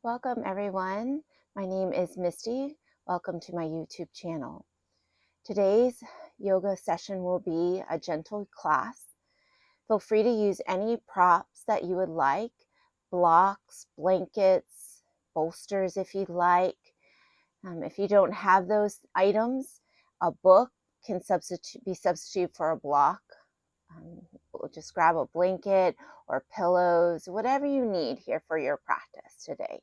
Welcome everyone. My name is Misty. Welcome to my YouTube channel. Today's yoga session will be a gentle class. Feel free to use any props that you would like, blocks, blankets, bolsters if you'd like. If you don't have those items, a book can be substitute for a block. Just grab a blanket or pillows, whatever you need here for your practice today.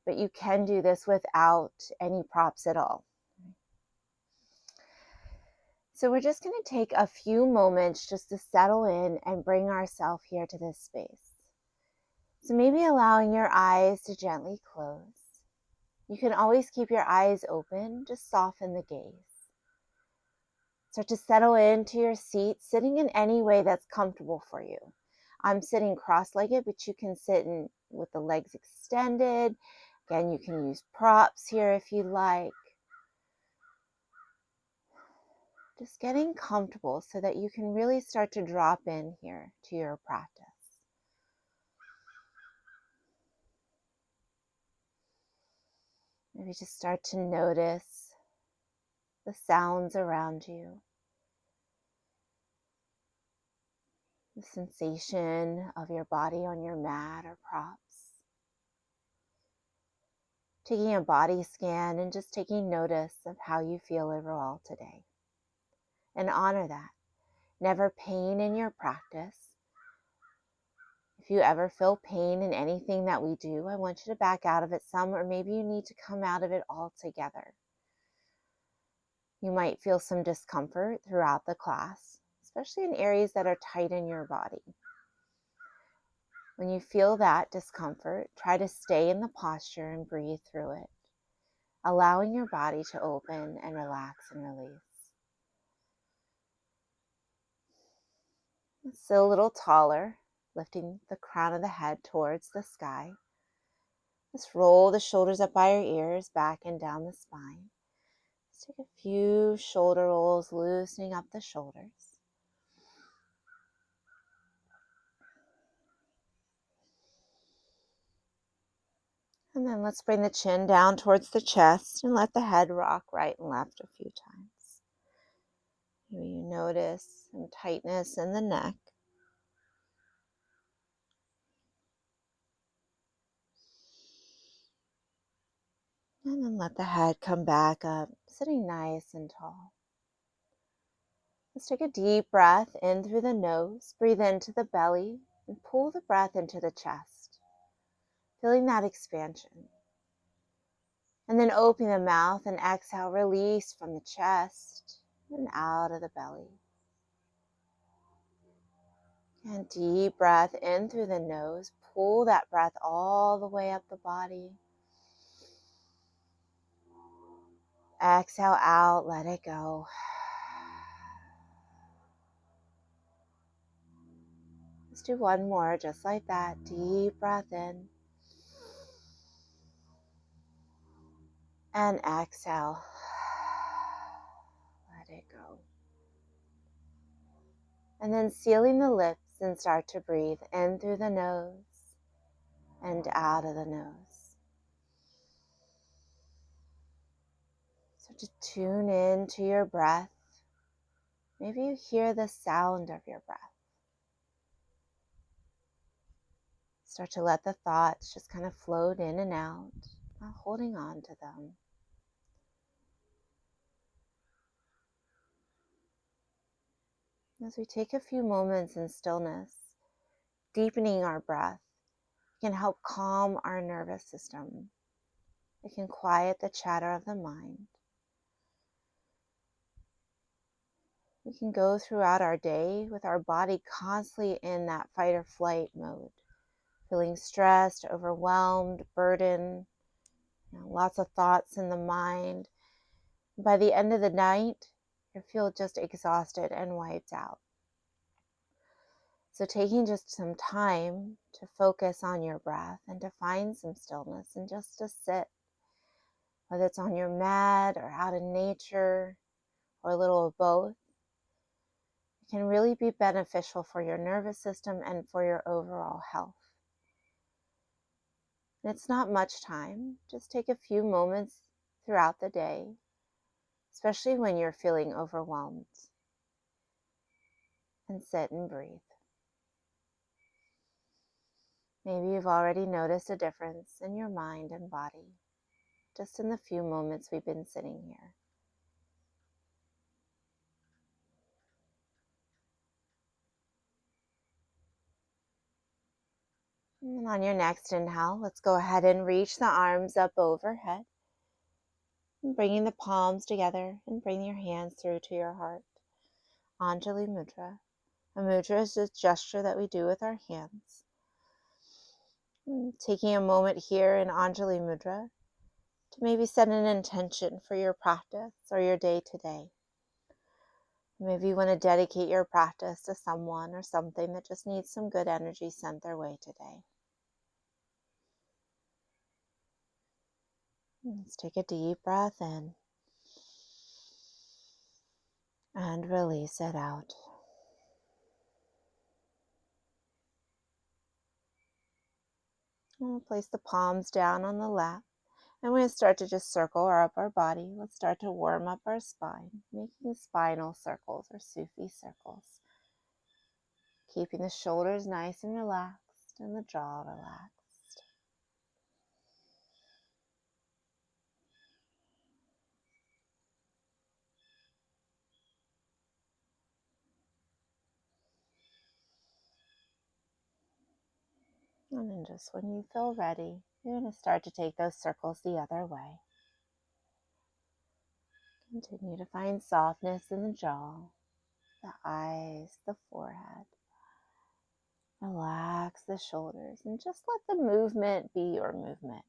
But you can do this without any props at all. So we're just going to take a few moments just to settle in and bring ourselves here to this space. So maybe allowing your eyes to gently close. You can always keep your eyes open, just soften the gaze. Start to settle into your seat, sitting in any way that's comfortable for you. I'm sitting cross-legged, but you can sit in with the legs extended. Again, you can use props here if you like. Just getting comfortable so that you can really start to drop in here to your practice. Maybe just start to notice the sounds around you. The sensation of your body on your mat or props. Taking a body scan and just taking notice of how you feel overall today. And honor that. Never pain in your practice. If you ever feel pain in anything that we do, I want you to back out of it some, or maybe you need to come out of it altogether. You might feel some discomfort throughout the class, especially in areas that are tight in your body. When you feel that discomfort, try to stay in the posture and breathe through it, allowing your body to open and relax and release. Sit a little taller, lifting the crown of the head towards the sky. Just roll the shoulders up by your ears, back and down the spine. Let's take a few shoulder rolls, loosening up the shoulders. And then let's bring the chin down towards the chest and let the head rock right and left a few times. Maybe you notice some tightness in the neck. And then let the head come back up, sitting nice and tall. Let's take a deep breath in through the nose. Breathe into the belly and pull the breath into the chest, feeling that expansion. And then open the mouth and exhale, release from the chest and out of the belly. And deep breath in through the nose. Pull that breath all the way up the body. Exhale out, let it go. Let's do one more just like that. Deep breath in. And exhale. Let it go. And then sealing the lips and start to breathe in through the nose and out of the nose. So to tune in to your breath. Maybe you hear the sound of your breath. Start to let the thoughts just kind of float in and out, not holding on to them. As we take a few moments in stillness, deepening our breath can help calm our nervous system. It can quiet the chatter of the mind. We can go throughout our day with our body constantly in that fight or flight mode, feeling stressed, overwhelmed, burdened, lots of thoughts in the mind. By the end of the night, you feel just exhausted and wiped out. So taking just some time to focus on your breath and to find some stillness and just to sit, whether it's on your mat or out in nature or a little of both, it can really be beneficial for your nervous system and for your overall health. And it's not much time. Just take a few moments throughout the day, especially when you're feeling overwhelmed. And sit and breathe. Maybe you've already noticed a difference in your mind and body just in the few moments we've been sitting here. And on your next inhale, let's go ahead and reach the arms up overhead. And bringing the palms together and bring your hands through to your heart. Anjali Mudra. A mudra is a gesture that we do with our hands. Taking a moment here in Anjali Mudra to maybe set an intention for your practice or your day today. Maybe you want to dedicate your practice to someone or something that just needs some good energy sent their way today. Let's take a deep breath in and release it out. We'll place the palms down on the lap. And we're going to start to just circle up our body. Let's start to warm up our spine, making spinal circles or Sufi circles. Keeping the shoulders nice and relaxed and the jaw relaxed. And then just when you feel ready, you're going to start to take those circles the other way. Continue to find softness in the jaw, the eyes, the forehead. Relax the shoulders and just let the movement be your movement.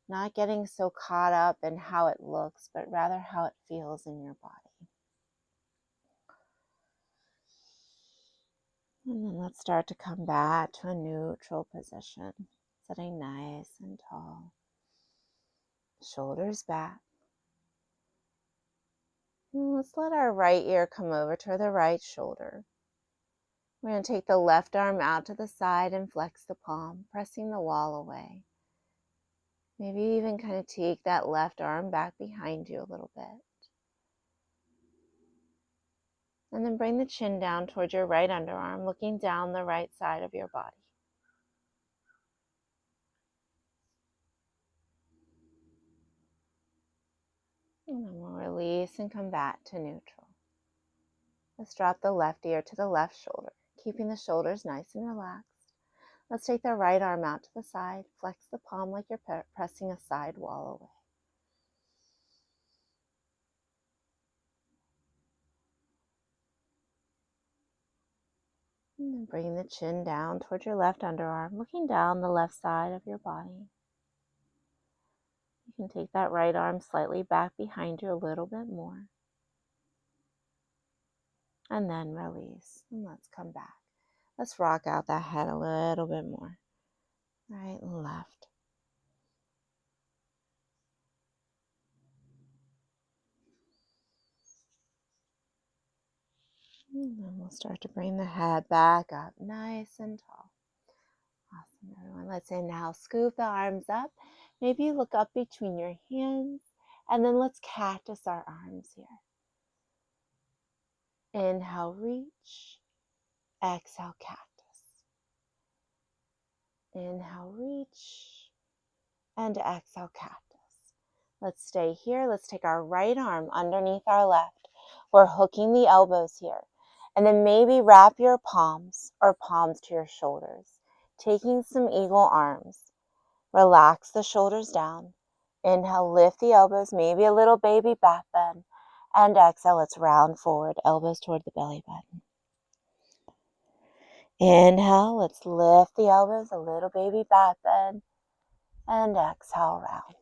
Not getting so caught up in how it looks, but rather how it feels in your body. And then let's start to come back to a neutral position, sitting nice and tall. Shoulders back. And let's let our right ear come over to the right shoulder. We're going to take the left arm out to the side and flex the palm, pressing the wall away. Maybe even kind of take that left arm back behind you a little bit. And then bring the chin down towards your right underarm, looking down the right side of your body. And then we'll release and come back to neutral. Let's drop the left ear to the left shoulder, keeping the shoulders nice and relaxed. Let's take the right arm out to the side, flex the palm like you're pressing a side wall away. And then bring the chin down towards your left underarm, looking down the left side of your body. You can take that right arm slightly back behind you a little bit more. And then release. And let's come back. Let's rock out that head a little bit more. Right and left. And then we'll start to bring the head back up nice and tall. Awesome, everyone. Let's inhale, scoop the arms up. Maybe you look up between your hands, and then let's cactus our arms here. Inhale, reach. Exhale, cactus. Inhale, reach. And exhale, cactus. Let's stay here. Let's take our right arm underneath our left. We're hooking the elbows here. And then maybe wrap your palms or palms to your shoulders. Taking some eagle arms. Relax the shoulders down. Inhale, lift the elbows, maybe a little baby back bend. And exhale, let's round forward, elbows toward the belly button. Inhale, let's lift the elbows, a little baby back bend. And exhale, round.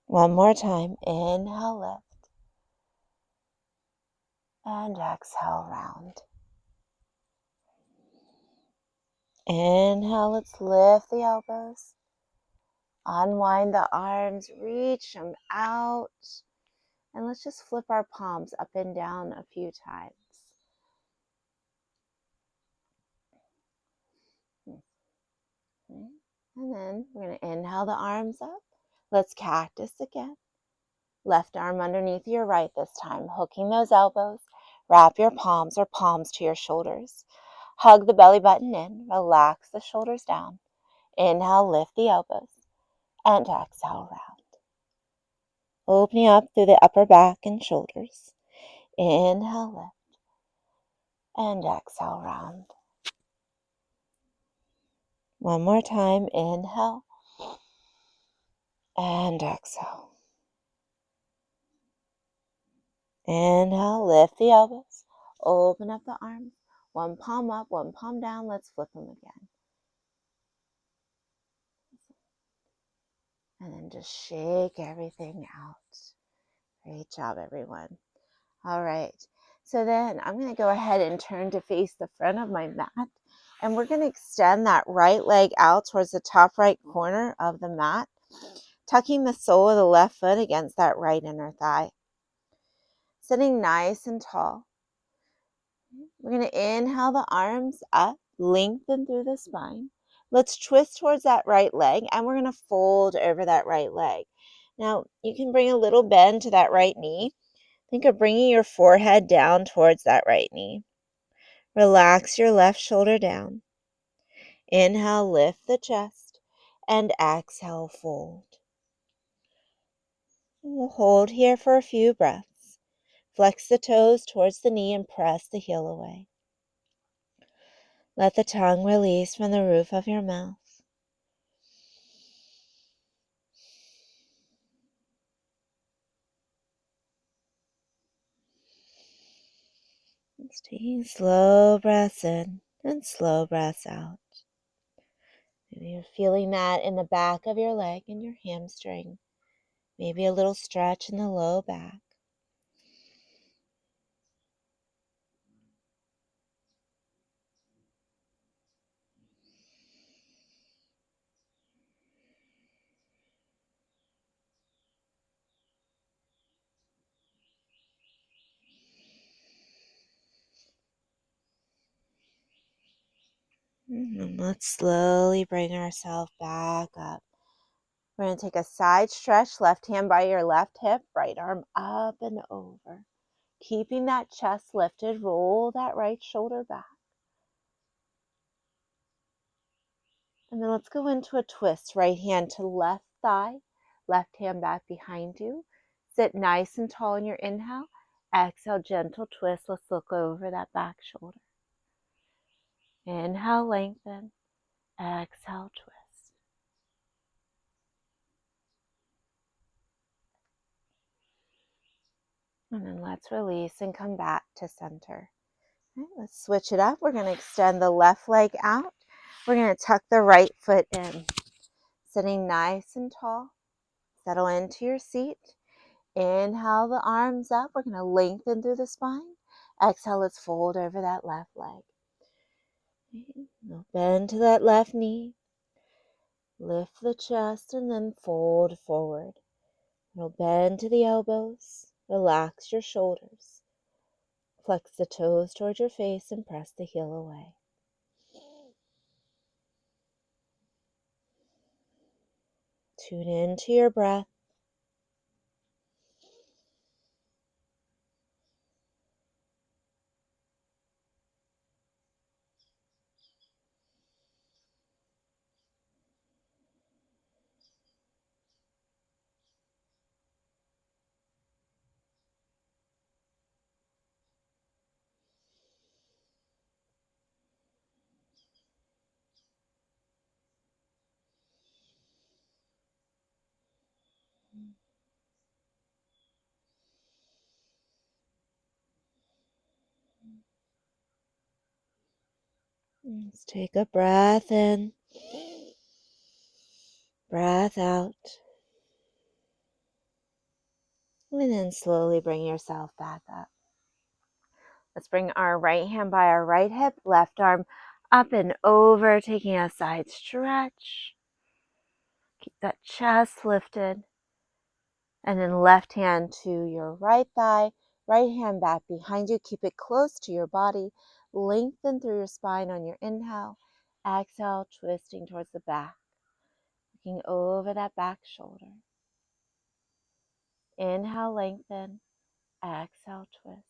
One more time. Inhale, lift. And exhale, round. Inhale, let's lift the elbows. Unwind the arms, reach them out. And let's just flip our palms up and down a few times. And then we're going to inhale the arms up. Let's cactus again. Left arm underneath your right this time, hooking those elbows. Wrap your palms or palms to your shoulders. Hug the belly button in. Relax the shoulders down. Inhale, lift the elbows. And exhale, round. Opening up through the upper back and shoulders. Inhale, lift. And exhale, round. One more time. Inhale. And exhale. Inhale, lift the elbows. Open up the arms. One palm up, one palm down. Let's flip them again. And then just shake everything out. Great job, everyone. All right. So then I'm going to go ahead and turn to face the front of my mat. And we're going to extend that right leg out towards the top right corner of the mat, tucking the sole of the left foot against that right inner thigh. Sitting nice and tall. We're going to inhale the arms up, lengthen through the spine. Let's twist towards that right leg, and we're going to fold over that right leg. Now, you can bring a little bend to that right knee. Think of bringing your forehead down towards that right knee. Relax your left shoulder down. Inhale, lift the chest, and exhale, fold. And we'll hold here for a few breaths. Flex the toes towards the knee and press the heel away. Let the tongue release from the roof of your mouth. Just taking slow breaths in and slow breaths out. Maybe you're feeling that in the back of your leg and your hamstring. Maybe a little stretch in the low back. And let's slowly bring ourselves back up. We're going to take a side stretch, left hand by your left hip, right arm up and over. Keeping that chest lifted, roll that right shoulder back. And then let's go into a twist, right hand to left thigh, left hand back behind you. Sit nice and tall in your inhale. Exhale, gentle twist. Let's look over that back shoulder. Inhale, lengthen. Exhale, twist. And then let's release and come back to center. Okay, let's switch it up. We're going to extend the left leg out. We're going to tuck the right foot in. Sitting nice and tall. Settle into your seat. Inhale the arms up. We're going to lengthen through the spine. Exhale, let's fold over that left leg. Now bend to that left knee. Lift the chest and then fold forward. Now bend to the elbows. Relax your shoulders. Flex the toes towards your face and press the heel away. Tune into your breath. Let's take a breath in, breath out, and then slowly bring yourself back up. Let's bring our right hand by our right hip, left arm up and over, taking a side stretch. Keep that chest lifted. And then left hand to your right thigh, right hand back behind you. Keep it close to your body. Lengthen through your spine on your inhale. Exhale, twisting towards the back. Looking over that back shoulder. Inhale, lengthen. Exhale, twist.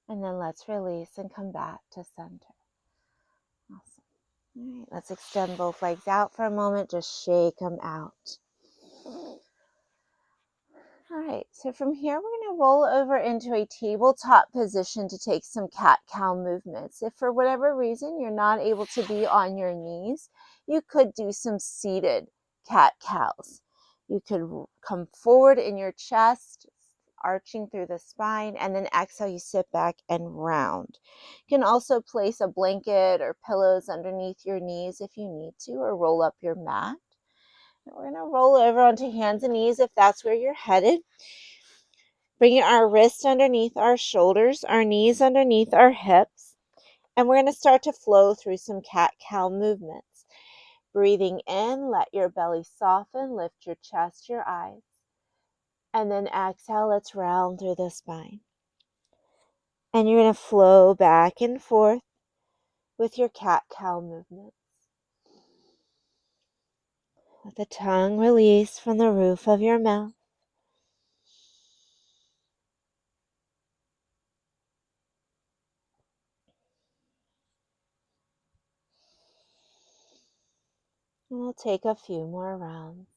And then let's release and come back to center. Awesome. All right, let's extend both legs out for a moment. Just shake them out. All right, so from here, we're going to roll over into a tabletop position to take some cat-cow movements. If for whatever reason you're not able to be on your knees, you could do some seated cat-cows. You could come forward in your chest, arching through the spine, and then exhale, you sit back and round. You can also place a blanket or pillows underneath your knees if you need to, or roll up your mat. We're going to roll over onto hands and knees if that's where you're headed. Bringing our wrists underneath our shoulders, our knees underneath our hips. And we're going to start to flow through some cat-cow movements. Breathing in, let your belly soften, lift your chest, your eyes. And then exhale, let's round through the spine. And you're going to flow back and forth with your cat-cow movements. Let the tongue release from the roof of your mouth. And we'll take a few more rounds.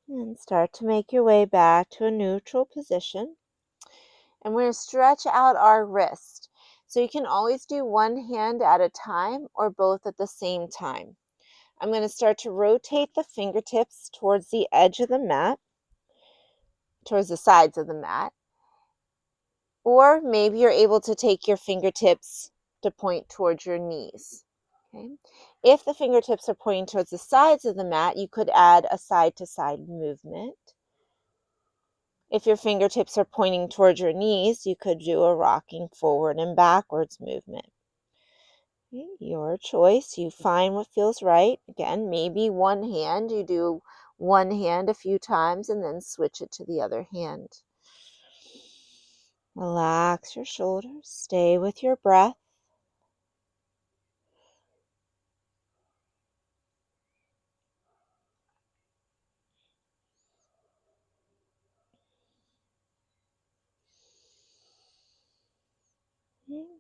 And start to make your way back to a neutral position. And we're going to stretch out our wrist. So you can always do one hand at a time or both at the same time. I'm going to start to rotate the fingertips towards the edge of the mat, towards the sides of the mat. Or maybe you're able to take your fingertips to point towards your knees. Okay. If the fingertips are pointing towards the sides of the mat, you could add a side-to-side movement. If your fingertips are pointing towards your knees, you could do a rocking forward and backwards movement. Okay, your choice. You find what feels right. Again, maybe one hand. You do one hand a few times and then switch it to the other hand. Relax your shoulders. Stay with your breath.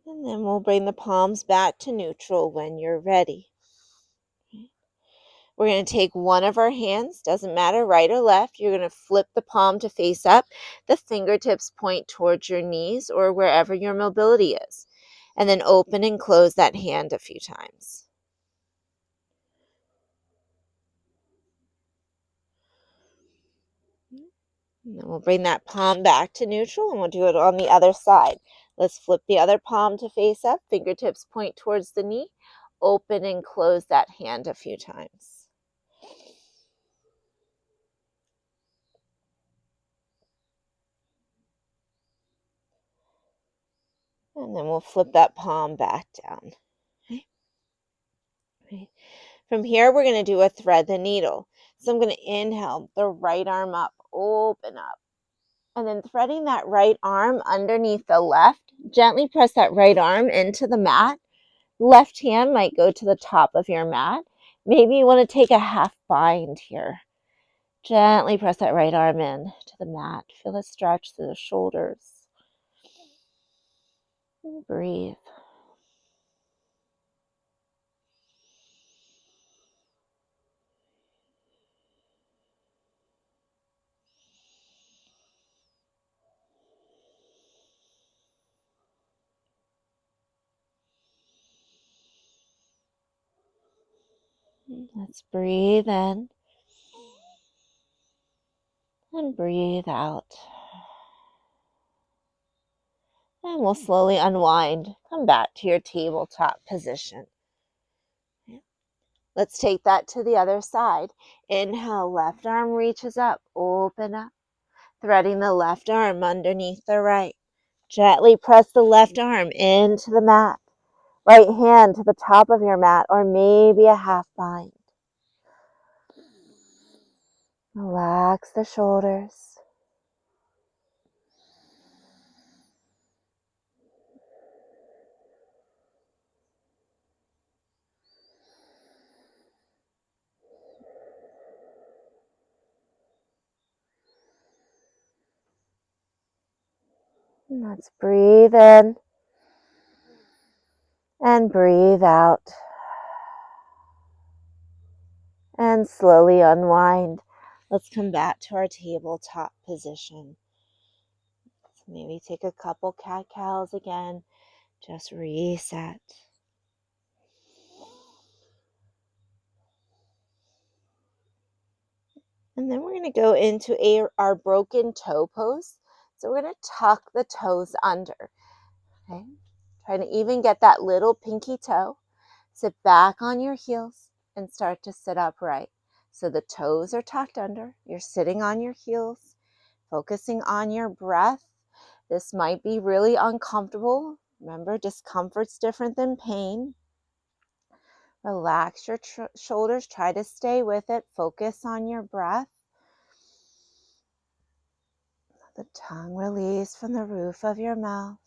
And then we'll bring the palms back to neutral when you're ready. We're going to take one of our hands, doesn't matter right or left. You're going to flip the palm to face up. The fingertips point towards your knees or wherever your mobility is. And then open and close that hand a few times. And then we'll bring that palm back to neutral and we'll do it on the other side. Let's flip the other palm to face up. Fingertips point towards the knee. Open and close that hand a few times. And then we'll flip that palm back down. Okay. From here, we're going to do a thread the needle. So I'm going to inhale, the right arm up, open up. And then threading that right arm underneath the left, gently press that right arm into the mat. Left hand might go to the top of your mat. Maybe you want to take a half bind here. Gently press that right arm in to the mat. Feel the stretch through the shoulders. And breathe. Let's breathe in and breathe out. And we'll slowly unwind. Come back to your tabletop position. Let's take that to the other side. Inhale, left arm reaches up, open up. Threading the left arm underneath the right. Gently press the left arm into the mat. Right hand to the top of your mat, or maybe a half bind. Relax the shoulders. And let's breathe in and breathe out. And slowly unwind. Let's come back to our tabletop position. So maybe take a couple cat-cows again. Just reset. And then we're going to go into our broken toe pose. So we're going to tuck the toes under. Okay? Try to even get that little pinky toe. Sit back on your heels and start to sit upright. So the toes are tucked under. You're sitting on your heels, focusing on your breath. This might be really uncomfortable. Remember, discomfort's different than pain. Relax your shoulders. Try to stay with it. Focus on your breath. Let the tongue release from the roof of your mouth.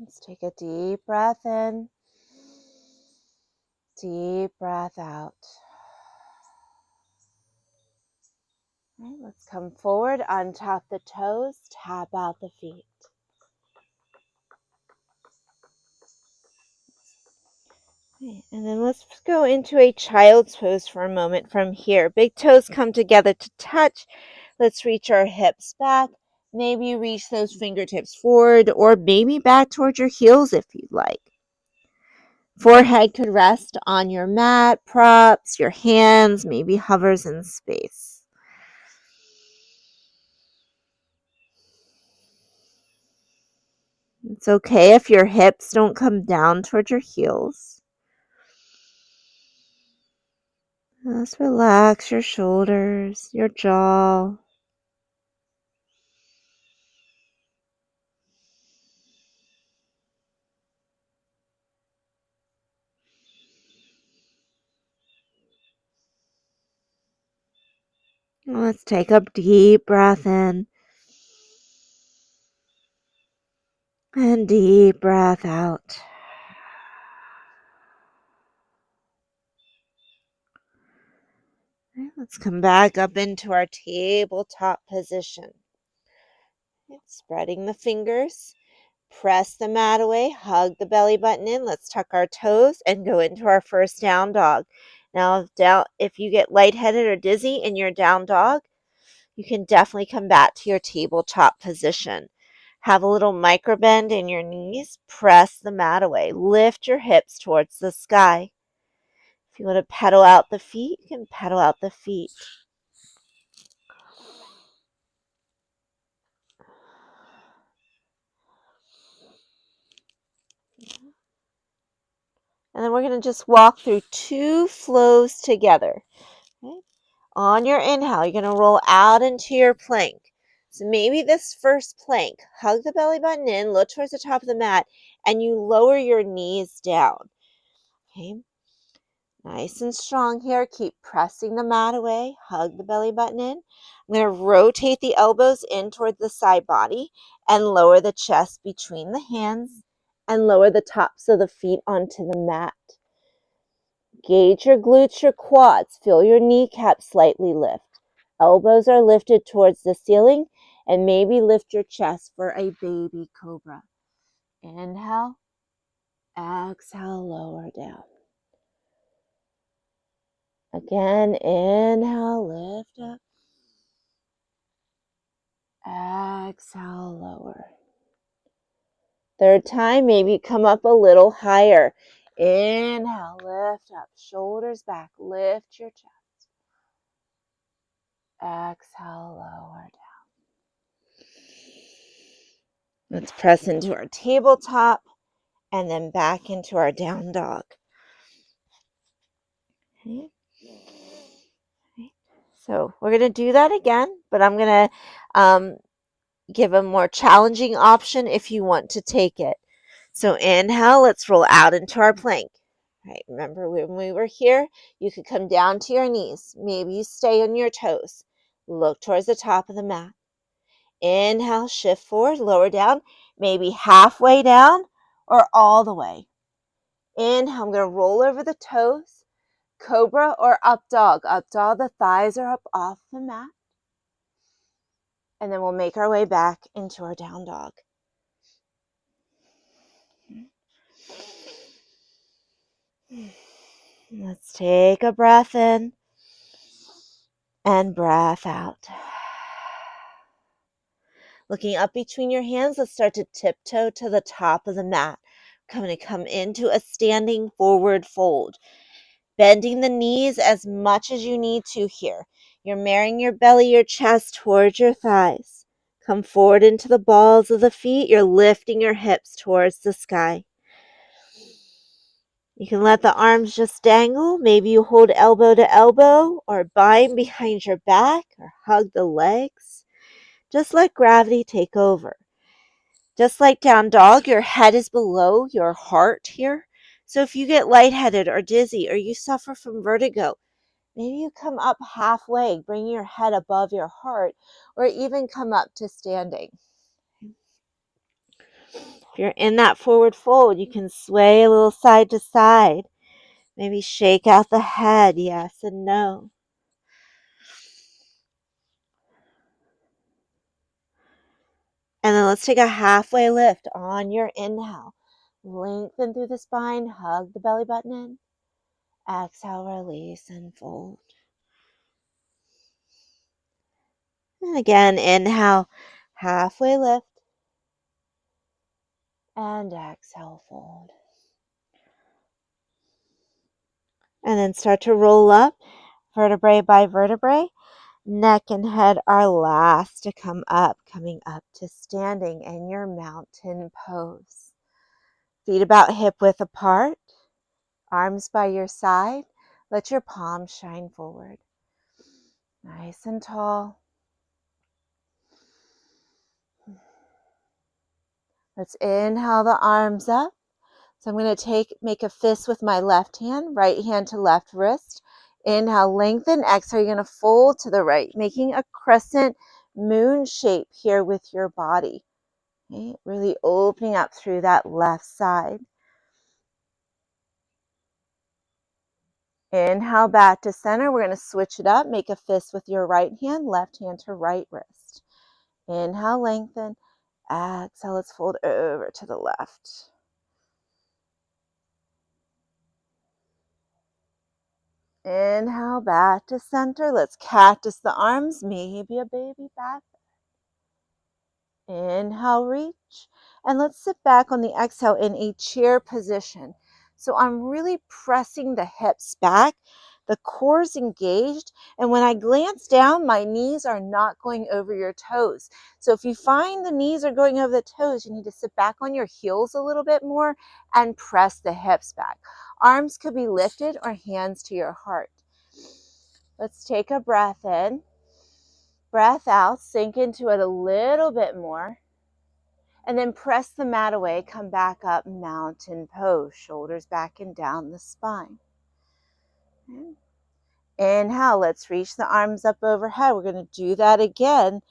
Let's take a deep breath in. Deep breath out. All right, let's come forward, untap the toes, tap out the feet. Okay, and then let's go into a child's pose for a moment from here. Big toes come together to touch. Let's reach our hips back. Maybe reach those fingertips forward or maybe back towards your heels if you'd like. Forehead could rest on your mat, props, your hands, maybe hovers in space. It's okay if your hips don't come down towards your heels. Just relax your shoulders, your jaw. Let's take a deep breath in and deep breath out. Okay, let's come back up into our tabletop position. Okay, spreading the fingers. Press the mat away, hug the belly button in. Let's tuck our toes and go into our first down dog. Now, if you get lightheaded or dizzy in your down dog, you can definitely come back to your tabletop position. Have a little micro bend in your knees. Press the mat away. Lift your hips towards the sky. If you want to pedal out the feet, you can pedal out the feet. And then we're going to just walk through 2 flows together. Okay? On your inhale, you're going to roll out into your plank. So maybe this first plank, hug the belly button in, look towards the top of the mat, and you lower your knees down. Okay? Nice and strong here. Keep pressing the mat away. Hug the belly button in. I'm going to rotate the elbows in toward the side body and lower the chest between the hands and lower the tops of the feet onto the mat. Gauge your glutes, your quads. Feel your kneecaps slightly lift. Elbows are lifted towards the ceiling and maybe lift your chest for a baby cobra. Inhale, exhale, lower down. Again, inhale, lift up. Exhale, lower. Third time, maybe come up a little higher. Inhale, lift up, shoulders back, lift your chest. Exhale, lower down. Let's press into our tabletop and then back into our down dog. Okay. So we're going to do that again, but I'm going to give a more challenging option if you want to take it. So inhale, let's roll out into our plank. All right, remember when we were here, you could come down to your knees. Maybe you stay on your toes. Look towards the top of the mat. Inhale, shift forward, lower down, maybe halfway down or all the way. Inhale, I'm going to roll over the toes. Cobra or up dog. Up dog, the thighs are up off the mat. And then we'll make our way back into our down dog. Let's take a breath in and breath out. Looking up between your hands, let's start to tiptoe to the top of the mat. We're going to come into a standing forward fold. Bending the knees as much as you need to here. You're marrying your belly, your chest towards your thighs. Come forward into the balls of the feet. You're lifting your hips towards the sky. You can let the arms just dangle. Maybe you hold elbow to elbow or bind behind your back or hug the legs. Just let gravity take over. Just like down dog, your head is below your heart here. So if you get lightheaded or dizzy or you suffer from vertigo, maybe you come up halfway, bring your head above your heart, or even come up to standing. If you're in that forward fold, you can sway a little side to side. Maybe shake out the head, yes and no. And then let's take a halfway lift on your inhale. Lengthen through the spine, hug the belly button in. Exhale, release and fold. And again, inhale, halfway lift. And exhale, fold. And then start to roll up, vertebrae by vertebrae. Neck and head are last to come up, coming up to standing in your mountain pose. Feet about hip width apart, arms by your side. Let your palms shine forward. Nice and tall. Let's inhale the arms up. So I'm going to make a fist with my left hand, right hand to left wrist. Inhale, lengthen. Exhale, you're going to fold to the right, making a crescent moon shape here with your body. Okay? Really opening up through that left side. Inhale, back to center. We're going to switch it up. Make a fist with your right hand, left hand to right wrist. Inhale, lengthen. Exhale, let's fold over to the left. Inhale, back to center. Let's cactus the arms, maybe a baby back. Inhale, reach. And let's sit back on the exhale in a chair position. So I'm really pressing the hips back. The core is engaged. And when I glance down, my knees are not going over your toes. So if you find the knees are going over the toes, you need to sit back on your heels a little bit more and press the hips back. Arms could be lifted or hands to your heart. Let's take a breath in. Breath out, sink into it a little bit more. And then press the mat away, come back up, mountain pose, shoulders back and down the spine. Okay. Inhale, let's reach the arms up overhead. We're going to do that again.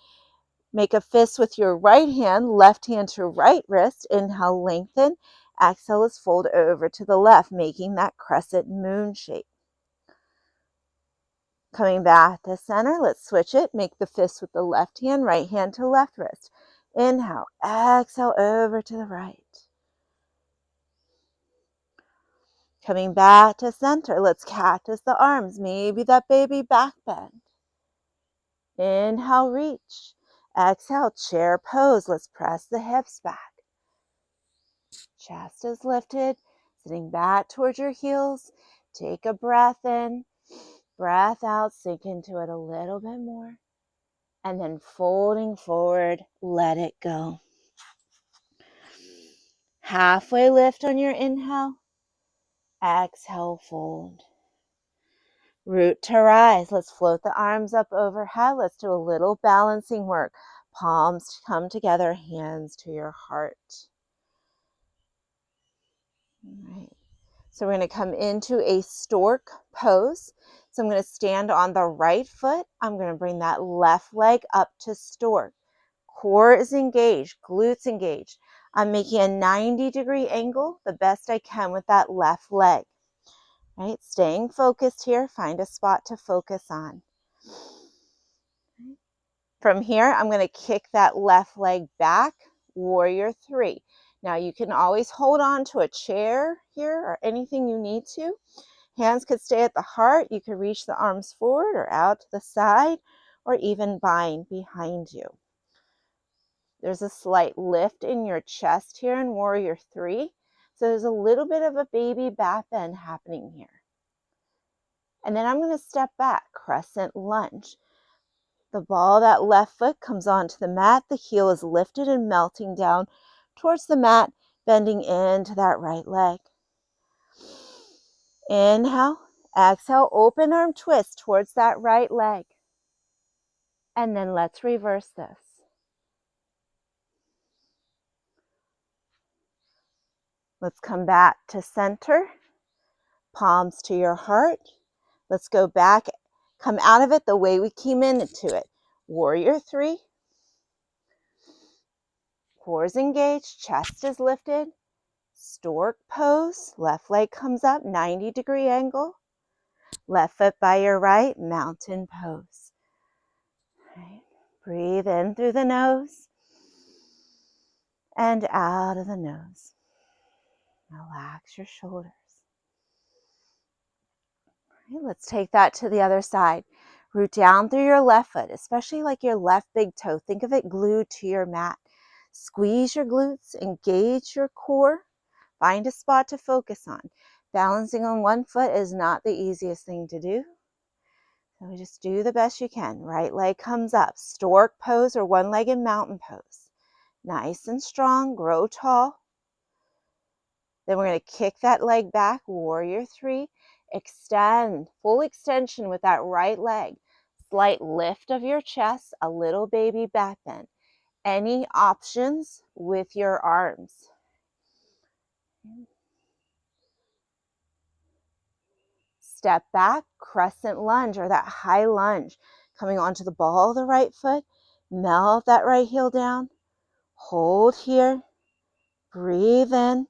Make a fist with your right hand, left hand to right wrist. Inhale, lengthen. Exhale, let's fold over to the left, making that crescent moon shape. Coming back to center, let's switch it. Make the fist with the left hand, right hand to left wrist. Inhale, exhale over to the right. Coming back to center, let's cactus the arms, maybe that baby back bend. Inhale, reach. Exhale, chair pose. Let's press the hips back. Chest is lifted, sitting back towards your heels. Take a breath in, breath out, sink into it a little bit more. And then folding forward, let it go. Halfway lift on your inhale. Exhale, fold. Root to rise. Let's float the arms up overhead. Let's do a little balancing work. Palms come together, hands to your heart. All right. So we're going to come into a stork pose. So I'm going to stand on the right foot. I'm going to bring that left leg up to stork. Core is engaged, glutes engaged. I'm making a 90-degree angle, the best I can with that left leg. Right? Staying focused here. Find a spot to focus on. From here, I'm going to kick that left leg back, warrior three. Now you can always hold on to a chair here or anything you need to. Hands could stay at the heart. You could reach the arms forward or out to the side or even bind behind you. There's a slight lift in your chest here in warrior three. So there's a little bit of a baby back bend happening here. And then I'm going to step back, crescent lunge. The ball of that left foot comes onto the mat. The heel is lifted and melting down towards the mat, bending into that right leg. Inhale, exhale, open arm twist towards that right leg. And then let's reverse this. Let's come back to center, palms to your heart. Let's go back, come out of it the way we came into it. Warrior three. Core is engaged, chest is lifted. Stork pose, left leg comes up, 90-degree angle. Left foot by your right, mountain pose. Right. Breathe in through the nose and out of the nose. Relax your shoulders. Right, let's take that to the other side. Root down through your left foot, especially like your left big toe. Think of it glued to your mat. Squeeze your glutes, engage your core. Find a spot to focus on. Balancing on one foot is not the easiest thing to do. So just do the best you can. Right leg comes up. Stork pose or one-legged mountain pose. Nice and strong. Grow tall. Then we're going to kick that leg back. Warrior three. Extend. Full extension with that right leg. Slight lift of your chest. A little baby back bend. Any options with your arms. Step back, crescent lunge or that high lunge. Coming onto the ball of the right foot. Melt that right heel down. Hold here. Breathe in.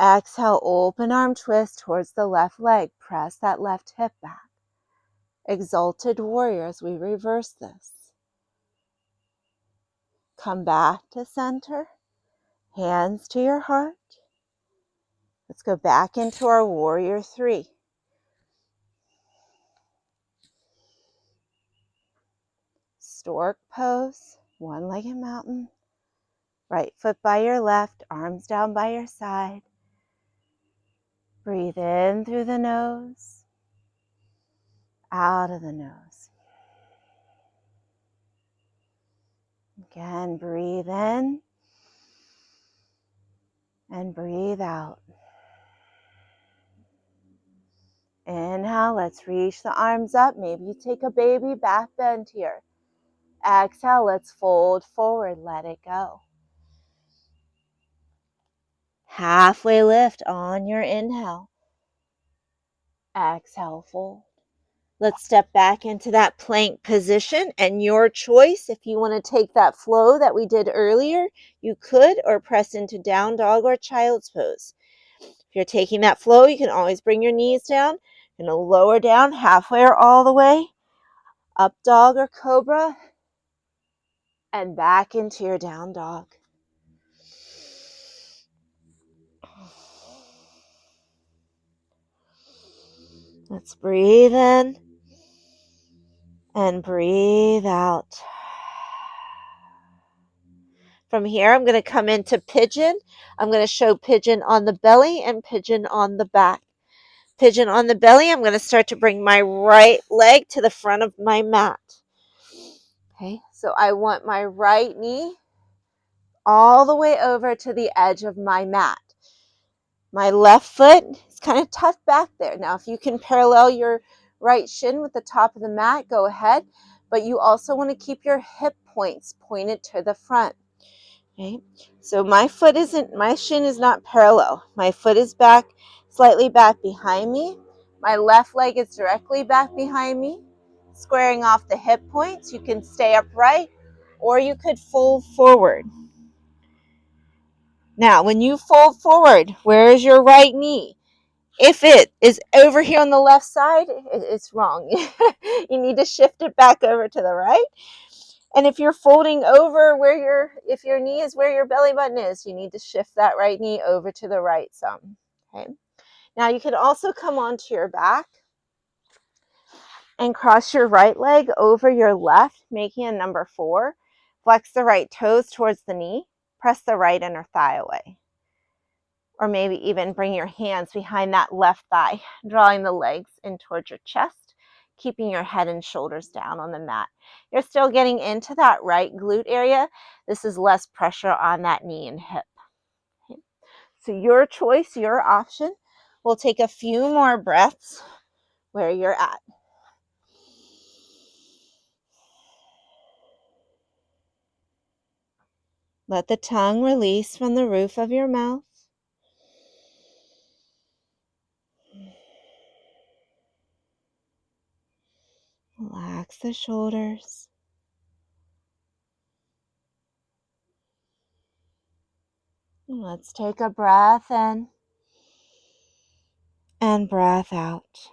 Exhale, open arm twist towards the left leg. Press that left hip back. Exalted warrior as we reverse this. Come back to center. Hands to your heart. Let's go back into our warrior three. Stork pose, one-legged mountain. Right foot by your left, arms down by your side. Breathe in through the nose, out of the nose. Again, breathe in and breathe out. Inhale, let's reach the arms up. Maybe you take a baby back bend here. Exhale, let's fold forward, let it go. Halfway lift on your inhale. Exhale, fold. Let's step back into that plank position, and your choice, if you want to take that flow that we did earlier, you could, or press into down dog or child's pose. If you're taking that flow, you can always bring your knees down. You're going to lower down halfway or all the way, up dog or cobra, and back into your down dog. Let's breathe in and breathe out. From here, I'm going to come into pigeon. I'm going to show pigeon on the belly and pigeon on the back. Pigeon on the belly, I'm going to start to bring my right leg to the front of my mat. Okay, so I want my right knee all the way over to the edge of my mat. My left foot is kind of tucked back there. Now, if you can parallel your right shin with the top of the mat, go ahead. But you also want to keep your hip points pointed to the front. Okay, so my shin is not parallel. My foot is back, slightly back behind me. My left leg is directly back behind me, squaring off the hip points. You can stay upright, or you could fold forward. Now, when you fold forward, where is your right knee? If it is over here on the left side, it's wrong. You need to shift it back over to the right. And if you're folding over if your knee is where your belly button is, you need to shift that right knee over to the right some. Okay. Now you can also come onto your back and cross your right leg over your left, making a number 4. Flex the right toes towards the knee. Press the right inner thigh away. Or maybe even bring your hands behind that left thigh, drawing the legs in towards your chest, keeping your head and shoulders down on the mat. You're still getting into that right glute area. This is less pressure on that knee and hip. Okay. So your choice, your option. We'll take a few more breaths where you're at. Let the tongue release from the roof of your mouth. Relax the shoulders. Let's take a breath in and breath out.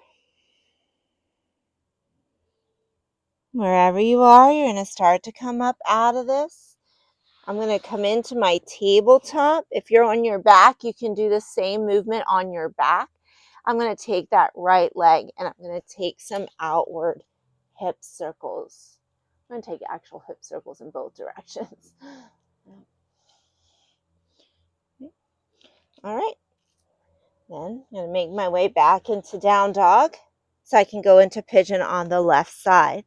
Wherever you are, you're going to start to come up out of this. I'm going to come into my tabletop. If you're on your back, you can do the same movement on your back. I'm going to take that right leg and I'm going to take some outward hip circles. I'm going to take actual hip circles in both directions. All right. Then I'm going to make my way back into down dog so I can go into pigeon on the left side.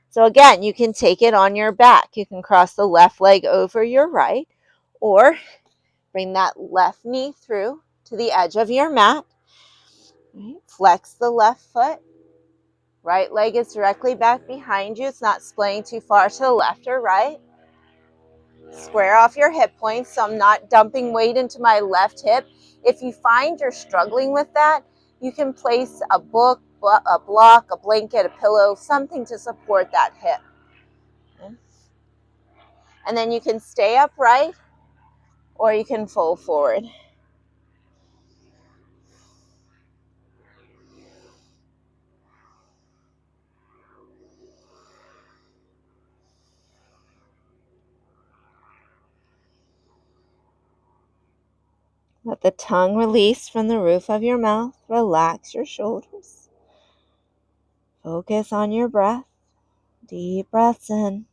So again, you can take it on your back. You can cross the left leg over your right, or bring that left knee through to the edge of your mat. Right. Flex the left foot. Right leg is directly back behind you. It's not splaying too far to the left or right. Square off your hip points, so I'm not dumping weight into my left hip. If you find you're struggling with that, you can place a book, a block, a blanket, a pillow, something to support that hip. Okay. And then you can stay upright or you can fold forward. Let the tongue release from the roof of your mouth. Relax your shoulders. Focus on your breath. Deep breaths in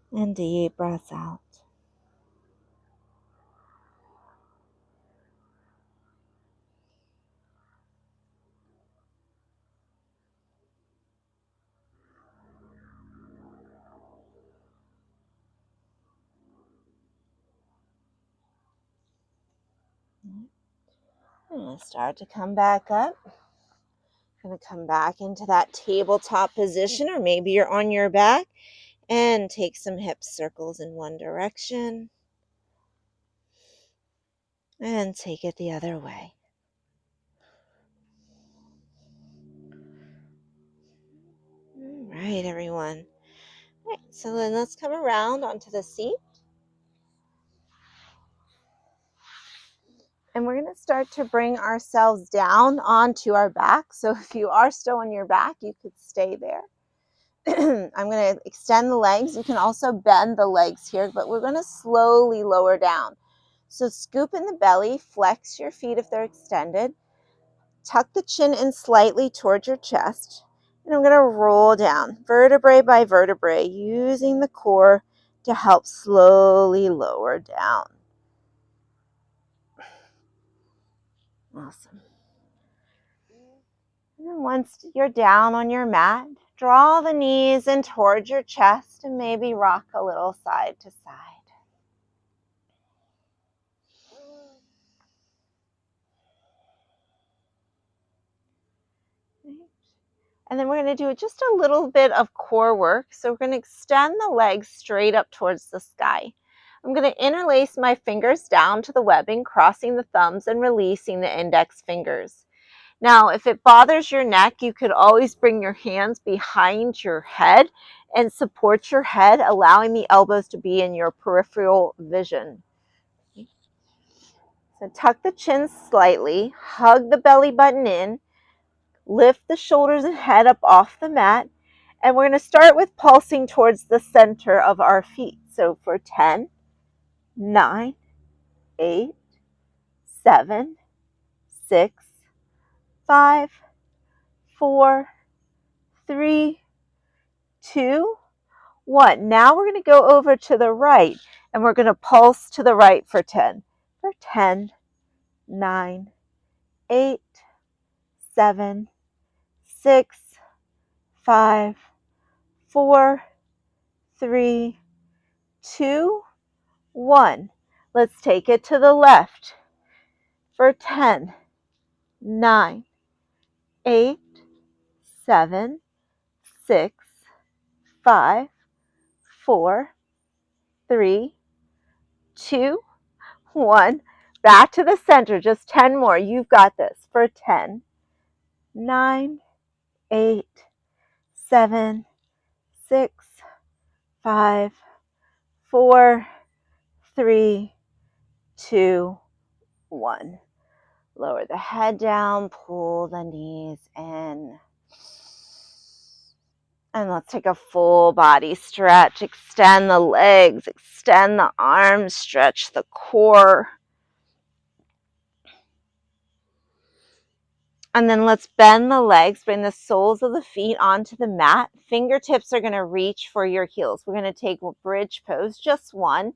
and deep breaths out. I'm going to start to come back up. Going to come back into that tabletop position, or maybe you're on your back, and take some hip circles in one direction and take it the other way. All right, everyone. All right, so then let's come around onto the seat. And we're going to start to bring ourselves down onto our back. So if you are still on your back, you could stay there. I'm going to extend the legs. You can also bend the legs here, but we're going to slowly lower down. So scoop in the belly, flex your feet if they're extended, tuck the chin in slightly towards your chest, and I'm going to roll down vertebrae by vertebrae, using the core to help slowly lower down. Awesome. And then once you're down on your mat, draw the knees in towards your chest and maybe rock a little side to side. And then we're going to do just a little bit of core work. So we're going to extend the legs straight up towards the sky. I'm going to interlace my fingers down to the webbing, crossing the thumbs and releasing the index fingers. Now, if it bothers your neck, you could always bring your hands behind your head and support your head, allowing the elbows to be in your peripheral vision. So tuck the chin slightly, hug the belly button in, lift the shoulders and head up off the mat, and we're going to start with pulsing towards the center of our feet. So for 10, 9, 8, 7, 6, 5, 4, 3, 2, 1. Now we're going to go over to the right, and we're going to pulse to the right for 10. For 10, 9, 8, 7, 6, 5, 4, 3, 2, 1. Let's take it to the left for 10, 9, 8, 7, 6, 5, 4, 3, 2, 1. Back to the center, just 10 more. You've got this for 10, 9, 8, 7, 6, 5, 4, 3, 2, 1. Lower the head down, pull the knees in. And let's take a full body stretch. Extend the legs, extend the arms, stretch the core. And then let's bend the legs, bring the soles of the feet onto the mat. Fingertips are going to reach for your heels. We're going to take a bridge pose, just one.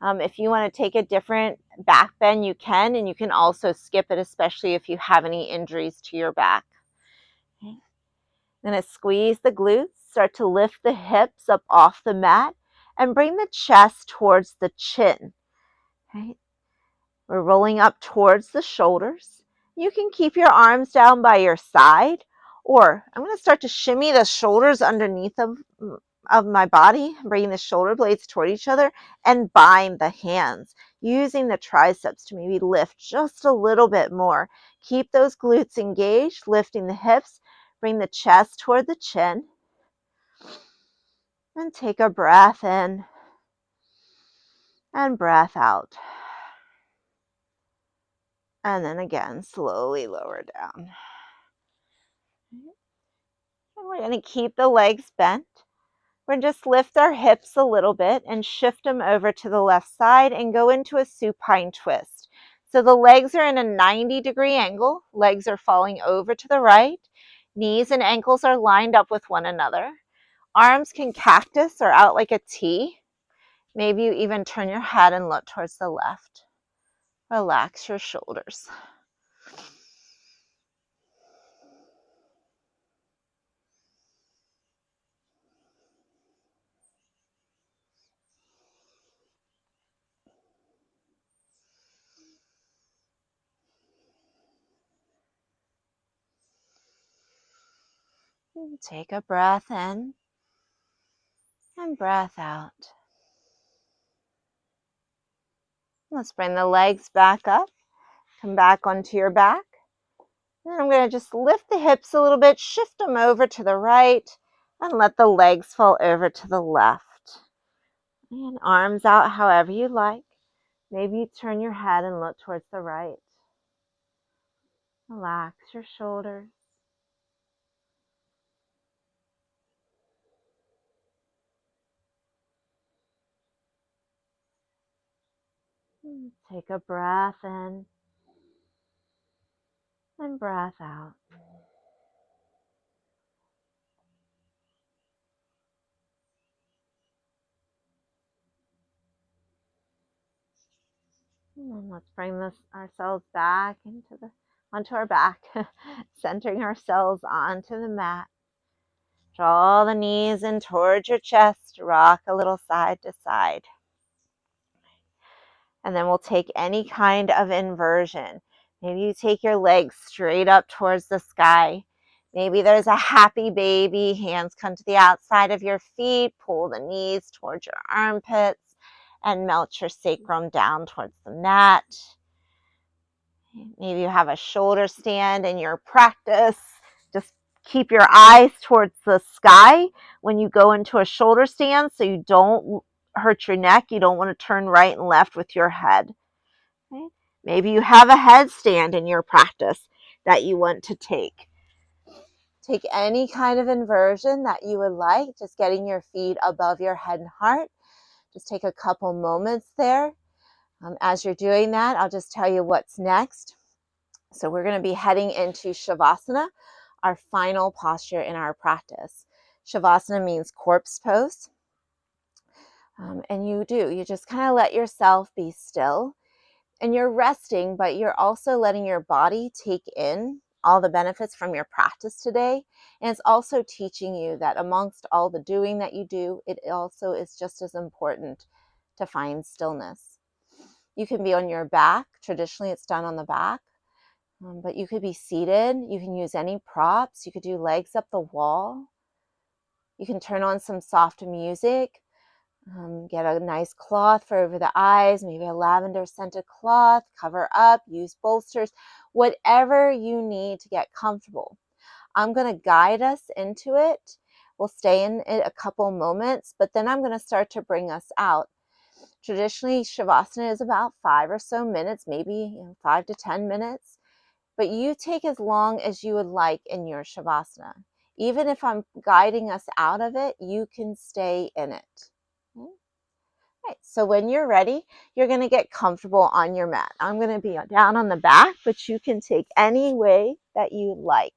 If you want to take a different back bend, you can, and you can also skip it, especially if you have any injuries to your back. Okay. Then squeeze the glutes, start to lift the hips up off the mat, and bring the chest towards the chin. Okay. We're rolling up towards the shoulders. You can keep your arms down by your side, or I'm going to start to shimmy the shoulders underneath of my body, bringing the shoulder blades toward each other, and bind the hands, using the triceps to maybe lift just a little bit more. Keep those glutes engaged, lifting the hips, bring the chest toward the chin, and take a breath in and breath out. And then again, slowly lower down. And we're going to keep the legs bent. We're going to just lift our hips a little bit and shift them over to the left side and go into a supine twist. So the legs are in a 90-degree angle. Legs are falling over to the right. Knees and ankles are lined up with one another. Arms can cactus or out like a T. Maybe you even turn your head and look towards the left. Relax your shoulders. Take a breath in and breath out. Let's bring the legs back up. Come back onto your back. And I'm going to just lift the hips a little bit, shift them over to the right, and let the legs fall over to the left. And arms out however you like. Maybe you turn your head and look towards the right. Relax your shoulders. Take a breath in and breath out. And then let's bring ourselves back onto our back, centering ourselves onto the mat. Draw the knees in towards your chest, rock a little side to side. And then we'll take any kind of inversion. Maybe you take your legs straight up towards the sky. Maybe there's a happy baby. Hands come to the outside of your feet. Pull the knees towards your armpits and melt your sacrum down towards the mat. Maybe you have a shoulder stand in your practice. Just keep your eyes towards the sky when you go into a shoulder stand so you don't hurt your neck. You don't want to turn right and left with your head. Okay? Maybe you have a headstand in your practice that you want to take. Take any kind of inversion that you would like, just getting your feet above your head and heart. Just take a couple moments there. As you're doing that, I'll just tell you what's next. So we're going to be heading into Shavasana, our final posture in our practice. Shavasana means corpse pose. And you just kind of let yourself be still. And you're resting, but you're also letting your body take in all the benefits from your practice today. And it's also teaching you that amongst all the doing that you do, it also is just as important to find stillness. You can be on your back. Traditionally, it's done on the back. But you could be seated. You can use any props. You could do legs up the wall. You can turn on some soft music. Get a nice cloth for over the eyes, maybe a lavender scented cloth, cover up, use bolsters, whatever you need to get comfortable. I'm going to guide us into it. We'll stay in it a couple moments, but then I'm going to start to bring us out. Traditionally, Shavasana is about 5 or so minutes, maybe 5 to 10 minutes, but you take as long as you would like in your Shavasana. Even if I'm guiding us out of it, you can stay in it. Okay? Right, so when you're ready, you're going to get comfortable on your mat. I'm going to be down on the back, but you can take any way that you like.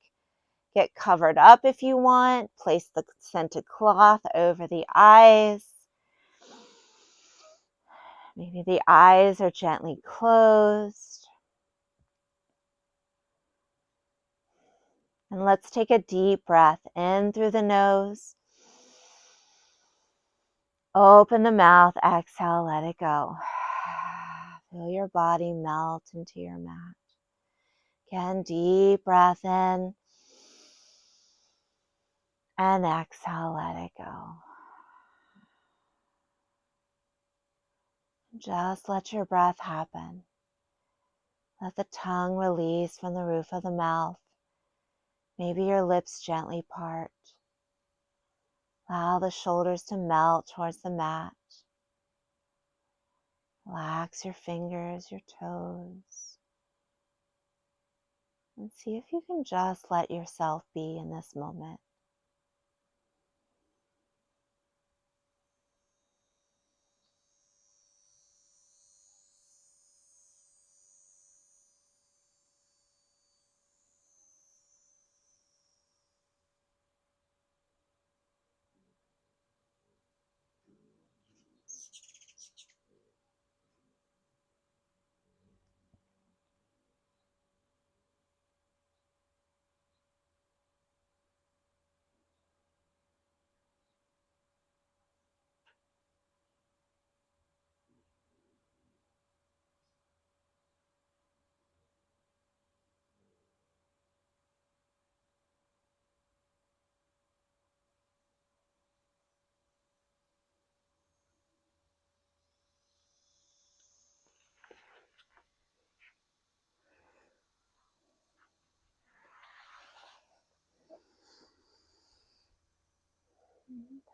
Get covered up if you want. Place the scented cloth over the eyes. Maybe the eyes are gently closed. And let's take a deep breath in through the nose. Open the mouth, exhale, let it go. Feel your body melt into your mat. Again, deep breath in. And exhale, let it go. Just let your breath happen. Let the tongue release from the roof of the mouth. Maybe your lips gently part. Allow the shoulders to melt towards the mat. Relax your fingers, your toes. And see if you can just let yourself be in this moment.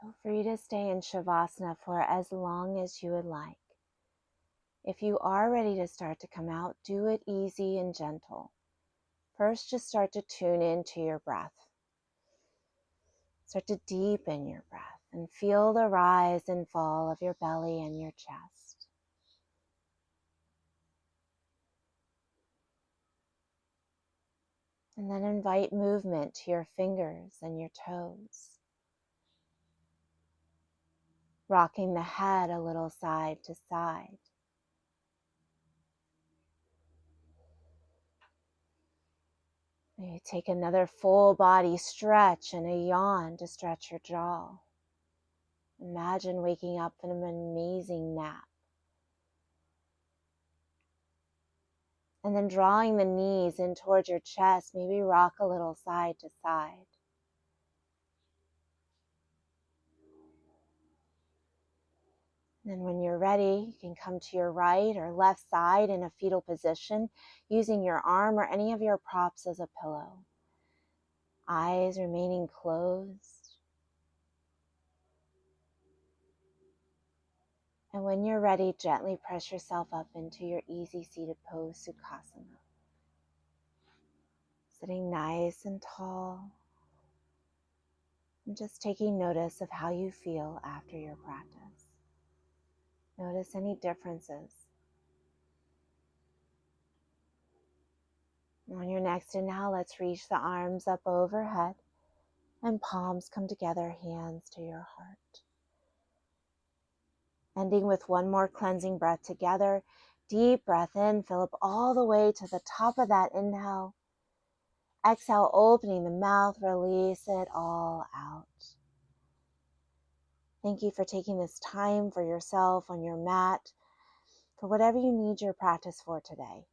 Feel free to stay in Shavasana for as long as you would like. If you are ready to start to come out, do it easy and gentle. First, just start to tune into your breath. Start to deepen your breath and feel the rise and fall of your belly and your chest. And then invite movement to your fingers and your toes. Rocking the head a little side to side. Maybe take another full body stretch and a yawn to stretch your jaw. Imagine waking up from an amazing nap. And then drawing the knees in towards your chest, maybe rock a little side to side. And then when you're ready, you can come to your right or left side in a fetal position, using your arm or any of your props as a pillow. Eyes remaining closed. And when you're ready, gently press yourself up into your easy seated pose, Sukhasana. Sitting nice and tall, and just taking notice of how you feel after your practice. Notice any differences. On your next inhale, let's reach the arms up overhead and palms come together, hands to your heart. Ending with one more cleansing breath together. Deep breath in, fill up all the way to the top of that inhale. Exhale, opening the mouth, release it all out. Thank you for taking this time for yourself on your mat, for whatever you need your practice for today.